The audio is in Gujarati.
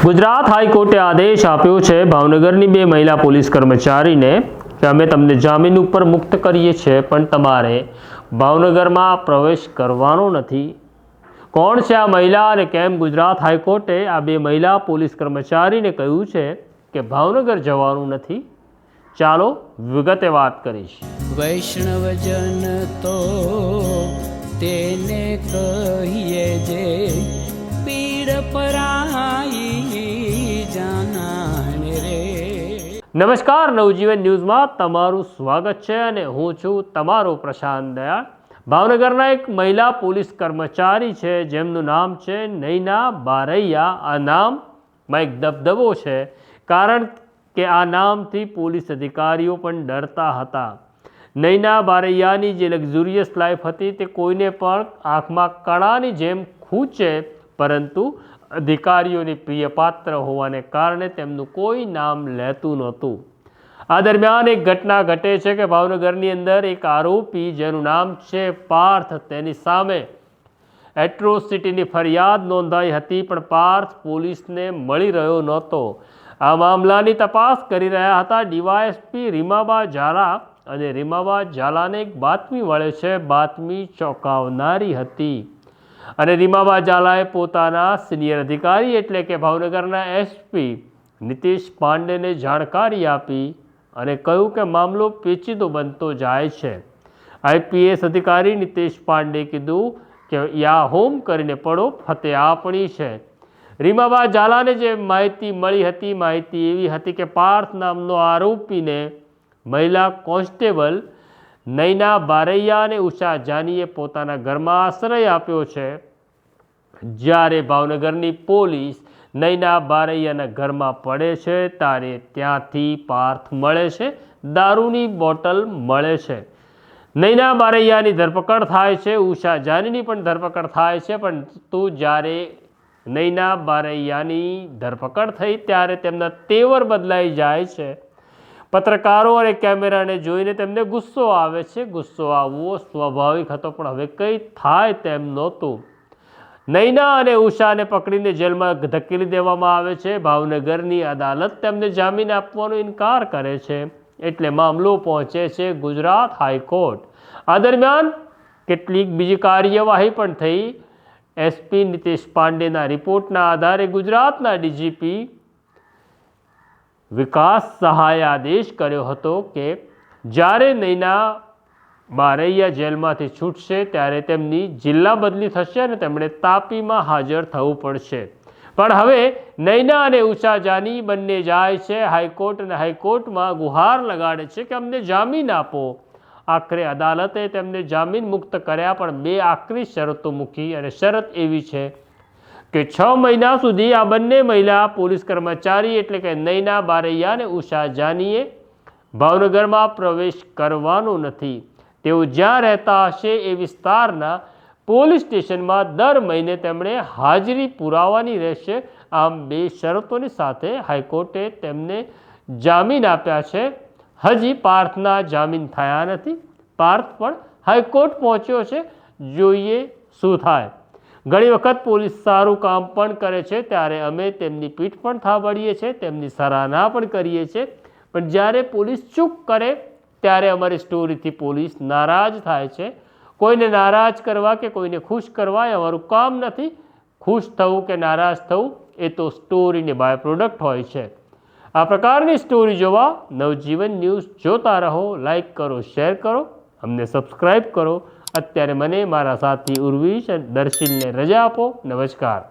ગુજરાત હાઈકોર્ટે આદેશ આપ્યો છે ભાવનગરની બે મહિલા પોલીસ કર્મચારીને કે અમે તમને જામીન ઉપર મુક્ત કરીએ છીએ, પણ તમારે ભાવનગરમાં પ્રવેશ કરવાનો નથી। કોણ છે આ મહિલા અને કેમ ગુજરાત હાઈકોર્ટે આ બે મહિલા પોલીસ કર્મચારીને કહ્યું છે કે ભાવનગર જવાનું નથી? ચાલો વિગતે વાત કરીશ। વૈષ્ણવજન તો તેને કહીએ જે પીડ પરાઈ જાનાને રે। નમસ્કાર, નવજીવન ન્યૂઝમાં તમારું સ્વાગત છે અને હું છું તમારો પ્રશાંત દયાળ। ભાવનગરના એક મહિલા પોલીસ કર્મચારી છે જેમનું નામ છે નૈના બારૈયા। આ નામમાં એક દબદબો છે, કારણ કે આ નામથી પોલીસ અધિકારીઓ પણ ડરતા હતા। નૈના બારૈયાની જે લક્ઝુરિયસ લાઈફ હતી તે કોઈને પણ આંખમાં કણાની જેમ ખૂંચે, પરંતુ અધિકારીઓની પ્રિયપાત્ર હોવાને કારણે તેમનું કોઈ નામ લેતું નહોતું। આ દરમિયાન એક ઘટના ઘટે છે કે ભાવનગરની અંદર એક આરોપી જેનું નામ છે પાર્થ, તેની સામે એટ્રોસિટીની ફરિયાદ નોંધાઈ હતી, પણ પાર્થ પોલીસને મળી રહ્યો નહોતો। આ મામલાની તપાસ કરી રહ્યા હતા ડીવાયએસપી રીમાબા ઝાલા, અને રીમાબા ઝાલાને એક બાતમી મળે છે। બાતમી ચોંકાવનારી હતી અને રીમાબા ઝાલાએ પોતાના સિનિયર અધિકારી એટલે કે ભાવનગરના એસપી નીતિશ પાંડેને જાણકારી આપી અને કહ્યું કે મામલો પેચીદો બનતો જાય છે। આઈપીએસ અધિકારી નીતિશ પાંડે કીધું કે યા હોમ કરીને પડો, ફતે આપણી છે। રીમાબા ઝાલાને જે માહિતી મળી હતી, માહિતી એવી હતી કે પાર્થ નામનો આરોપીને મહિલા કોન્સ્ટેબલ નૈના બારૈયા અને ઉષા જાનીએ પોતાના ઘરમાં આશ્રય આપ્યો છે। જ્યારે ભાવનગરની પોલીસ નૈના બારૈયાના ઘરમાં પડે છે ત્યારે ત્યાંથી પાર્થ મળે છે, દારૂની બોટલ મળે છે। નૈના બારૈયાની ધરપકડ થાય છે, ઉષા જાનીની પણ ધરપકડ થાય છે, પરંતુ જ્યારે નૈના બારૈયાની ધરપકડ થઈ ત્યારે તેમના તેવર બદલાઈ જાય છે। પત્રકારો અને કેમેરાને જોઈને તેમને ગુસ્સો આવે છે। ગુસ્સો આવવો સ્વાભાવિક હતો, પણ હવે કંઈ થાય તેમ નહોતું। નૈના અને ઉષાને પકડીને જેલમાં ધકેલી દેવામાં આવે છે। ભાવનગરની અદાલત તેમને જામીન આપવાનો ઇનકાર કરે છે, એટલે મામલો પહોંચે છે ગુજરાત હાઈકોર્ટ। આ દરમિયાન કેટલીક બીજી કાર્યવાહી પણ થઈ। એસપી નીતિશ પાંડેના રિપોર્ટના આધારે ગુજરાતના ડીજીપી વિકાસ સહાયે આદેશ કર્યો હતો કે જ્યારે નૈના બારૈયા જેલમાંથી છૂટશે ત્યારે તેમની જિલ્લા બદલી થશે અને તેમણે તાપીમાં હાજર થવું પડશે। પણ હવે નૈના અને ઉષા જાની બંને જાય છે હાઈકોર્ટ, અને હાઈકોર્ટમાં ગુહાર લગાડે છે કે અમને જામીન આપો। આખરે અદાલતે તેમને જામીન મુક્ત કર્યા, પણ બે આકરી શરતો મૂકી, અને શરત એવી છે કે 6 મહિના સુધી આ બંને મહિલા પોલીસ કર્મચારી એટલે કે નૈના બારૈયા અને ઉષા જાનીએ ભાવનગરમાં પ્રવેશ કરવાનો નથી। તેઓ જ્યાં રહેતા હશે એ વિસ્તારના પોલીસ સ્ટેશનમાં દર મહિને તેમણે હાજરી પુરાવાની રહેશે। આમ બે શરતોની સાથે હાઈકોર્ટે તેમને જામીન આપ્યા છે। હજી પાર્થના જામીન થયા નથી। પાર્થ પણ હાઈકોર્ટ પહોંચ્યો છે, જોઈએ શું થાય। ઘણી વખત પોલીસ સારું કામ પણ કરે છે ત્યારે અમે તેમની પીઠ પણ થાબડીએ છીએ, તેમની સરાહના પણ કરીએ છીએ, પણ જ્યારે પોલીસ ચૂક કરે ત્યારે અમારી સ્ટોરીથી પોલીસ નારાજ થાય છે। કોઈને નારાજ કરવા કે કોઈને ખુશ કરવા એ અમારું કામ નથી। ખુશ થવું કે નારાજ થવું એ તો સ્ટોરીની બાય પ્રોડક્ટ હોય છે। આ પ્રકારની સ્ટોરી જોવા નવજીવન ન્યૂઝ જોતા રહો। લાઈક કરો, શેર કરો, અમને સબસ્ક્રાઈબ કરો। અત્યારે મને મારા સાથી ઉર્વિશ અને દર્શિલને રજા આપો। નમસ્કાર।